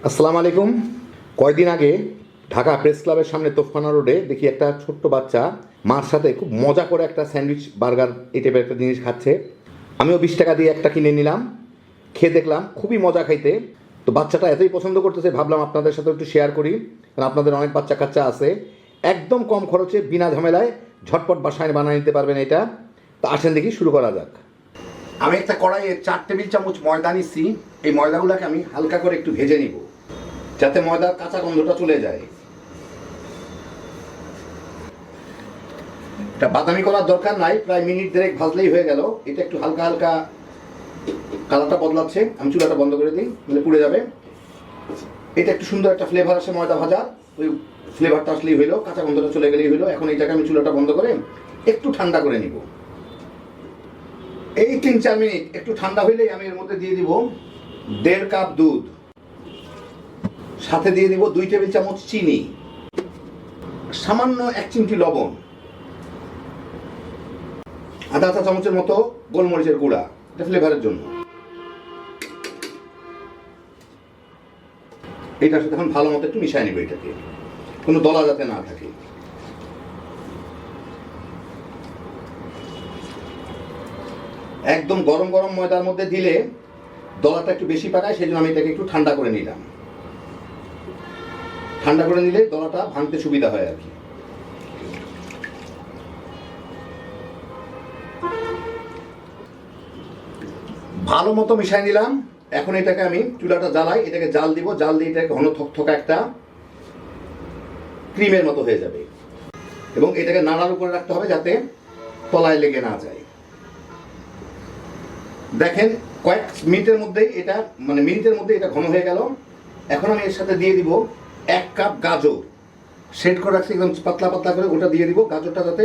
আসসালামু আলাইকুম। কয়দিন আগে ঢাকা প্রেস ক্লাবের সামনে তোফখানা রোডে দেখি একটা ছোট্ট বাচ্চা মার সাথে খুব মজা করে একটা স্যান্ডউইচ বার্গার এই টাইপের একটা জিনিস খাচ্ছে। আমিও 20 টাকা দিয়ে একটা কিনে নিলাম, খেয়ে দেখলাম খুবই মজা খাইতে। তো বাচ্চাটা এতই পছন্দ করতেছে, ভাবলাম আপনাদের সাথে একটু শেয়ার করি, কারণ আপনাদের অনেক বাচ্চা কাচ্চা আছে। একদম কম খরচে বিনা ঝামেলায় ঝটপট বাসায় বানিয়ে নিতে পারবেন এটা। তো আসেন দেখি, শুরু করা যাক। আমি একটা কড়াইয়ে 4 টেবিল চামচ ময়দা নিচ্ছি। এই ময়দাগুলোকে আমি হালকা করে একটু ভেজে নিব, যাতে ময়দার কাঁচা গন্ধটা চলে যায়। এটা বাদামি করার দরকার নাই, প্রায় মিনিট 2 ভাজলেই হয়ে গেল। এটা একটু হালকা হালকা কালারটা বদলাচ্ছে, আমি চুলাটা বন্ধ করে দিই, মানে পুড়ে যাবে। এটা একটু সুন্দর একটা ফ্লেভার আসে ময়দা ভাজা, ওই ফ্লেভারটা আসলেই হইলো, কাঁচা গন্ধটা চলে গেলেই হইলো। এখন এই জায়গায় আমি চুলাটা বন্ধ করে একটু ঠান্ডা করে নিব। এই 3-4 মিনিট একটু ঠান্ডা হইলেই আমি এর মধ্যে দিয়ে দিব 1.5 কাপ দুধ, সাথে দিয়ে দিব 2 টেবিল চামচ চিনি, সামান্য 1 চিমটি লবণ, আধা চা চামচের মতো গোলমরিচের গুঁড়া, এটা ফ্লেভারের জন্য। এইটার সাথে এখন ভালো মতো একটু মিশিয়ে নিব, এটাকে কোনো দলা যাতে না থাকে। একদম গরম গরম ময়দার মধ্যে দিলে দলাটা একটু বেশি পাকায়, সেই জন্য আমি এটাকে একটু ঠান্ডা করে নিলাম। ঠান্ডা করে নিলে দলাটা ভাঙতে সুবিধা হয় আর কি। ভালো মতো মিশাই নিলাম। এখন এটাকে আমি চুলাটা জ্বালাই, এটাকে জাল দিব, জাল দিয়ে এটাকে ঘন থকথকা একটা ক্রিমের মতো হয়ে যাবে। এবং এটাকে নাড়ার উপরে রাখতে হবে যাতে তলায় লেগে না যায়। দেখেন কয়েক মিনিটের মধ্যেই এটা, মানে মিনিটের মধ্যে এটা ঘন হয়ে গেল। এখন আমি এর সাথে দিয়ে দিব 1 কাপ গাজর, সেট করে রাখছি একদম পাতলা পাতলা করে, ওটা দিয়ে দিব। গাজরটা যাতে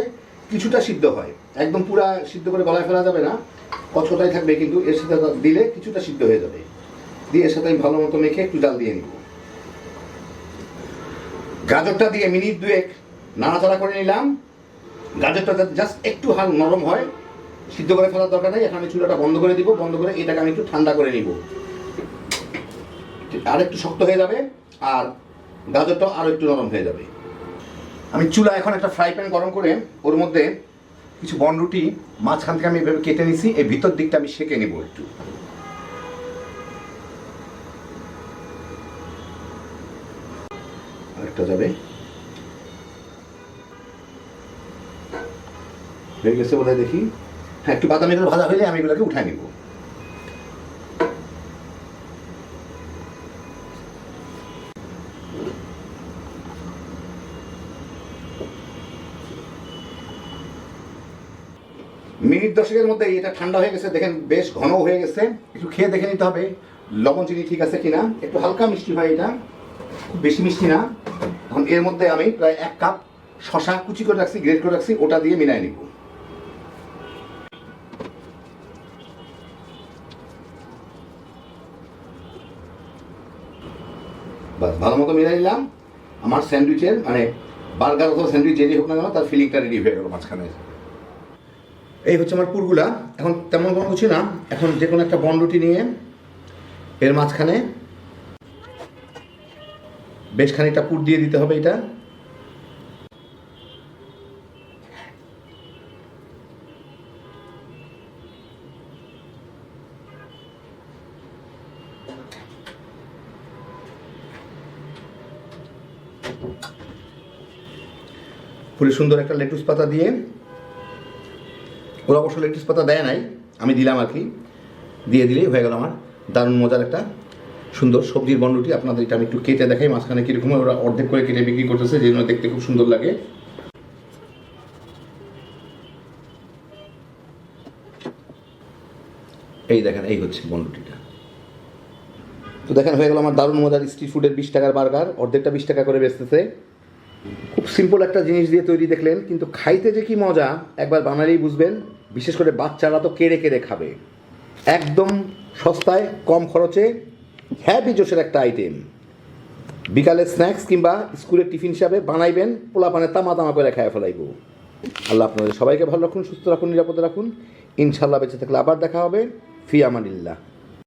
কিছুটা সিদ্ধ হয়, একদম পুরা সিদ্ধ করে গলায় ফেলা যাবে না, কচকটাই থাকবে, কিন্তু এর সাথে দিলে কিছুটা সিদ্ধ হয়ে যাবে। দিয়ে এর সাথে আমি ভালো মতো মেখে একটু জাল দিয়ে নিব। গাজরটা দিয়ে মিনিট 2 নাড়াচাড়া করে নিলাম। গাজরটা যাতে জাস্ট একটু হাল নরম হয়, সিদ্ধ করে ফেলার দরকার নেই। এখন আমি চুলাটা বন্ধ করে দিব, বন্ধ করে এটাকে আমি একটু ঠান্ডা করে নিব। আর একটু শক্ত হয়ে যাবে আর গাজরটাও আরও একটু নরম হয়ে যাবে। আমি চুলা এখন একটা ফ্রাই প্যান গরম করে ওর মধ্যে কিছু বনরুটি মাঝখান থেকে আমি এভাবে কেটে নিছি, এই ভিতর দিকটা আমি সেঁকে নেব একটু। আরেকটা যাবে, হয়ে গেছে বোধহয়, দেখি। হ্যাঁ, একটু বাদামি করে ভাজা হলে আমি এগুলোকে উঠাই নিব। মিনিট 10 মধ্যে এটা ঠান্ডা হয়ে গেছে, দেখেন বেশ ঘন হয়ে গেছে। একটু খেয়ে দেখে নিতে হবে লবণ চিনি ঠিক আছে কিনা। একটু হালকা মিষ্টি হয় এটা, খুব বেশি মিষ্টি না। এখন এর মধ্যে আমি প্রায় 1 কাপ শশা কুচি করে রাখছি, গ্রেট করে রাখছি, ওটা দিয়ে মিলাই নিব। বাস ভালো মতো মিলাই নিলাম। আমার স্যান্ডউইচের, মানে বার্গার অথবা স্যান্ডউইচ যেটি হোক না কেন, তার ফিলিংটা রেডি হয়ে গেল মাঝখানে। এই হচ্ছে আমার পুরগুলা। এখন তেমন কোনো কিছু না, এখন যে কোনো একটা বনরুটি নিয়ে এর মাঝখানে বেশ খানিকটা পুর দিয়ে দিতে হবে। এটা পুরো সুন্দর একটা লেটুস পাতা দিয়ে, ওরা অবশ্য লেটুস পাতা দেয় নাই, আমি দিলাম আর কি, দিয়ে দিলেই হয়ে গেল আমার দারুণ মজার একটা সুন্দর সবজির বনরুটি। আপনাদের এটা আমি একটু কেটে দেখাই মাঝখানে কীরকম ওরা অর্ধেক করে কেটে বিক্রি করতেছে, যে জন্য দেখতে খুব সুন্দর লাগে। এই দেখেন, এই হচ্ছে বনরুটিটা। তো দেখেন হয়ে গেল আমার দারুণ মজার স্ট্রিট ফুডের 20 টাকার বার্গার, অর্ধেকটা 20 টাকা করে বেচতেছে। খুব সিম্পল একটা জিনিস দিয়ে তৈরি, দেখলেন, কিন্তু খাইতে যে কি মজা একবার বানালেই বুঝবেন। বিশেষ করে বাচ্চারা তো কেড়ে কেড়ে খাবে। একদম সস্তায় কম খরচে হ্যাপি জোশের একটা আইটেম। বিকালের স্ন্যাক্স কিংবা স্কুলের টিফিন হিসাবে বানাইবেন, পোলাপানে তামা তামা করে খায় ফেলাইব। আল্লাহ আপনাদের সবাইকে ভালো রাখুন, সুস্থ রাখুন, নিরাপদে রাখুন। ইনশাল্লাহ বেঁচে থাকলে আবার দেখা হবে। ফি আমানিল্লাহ।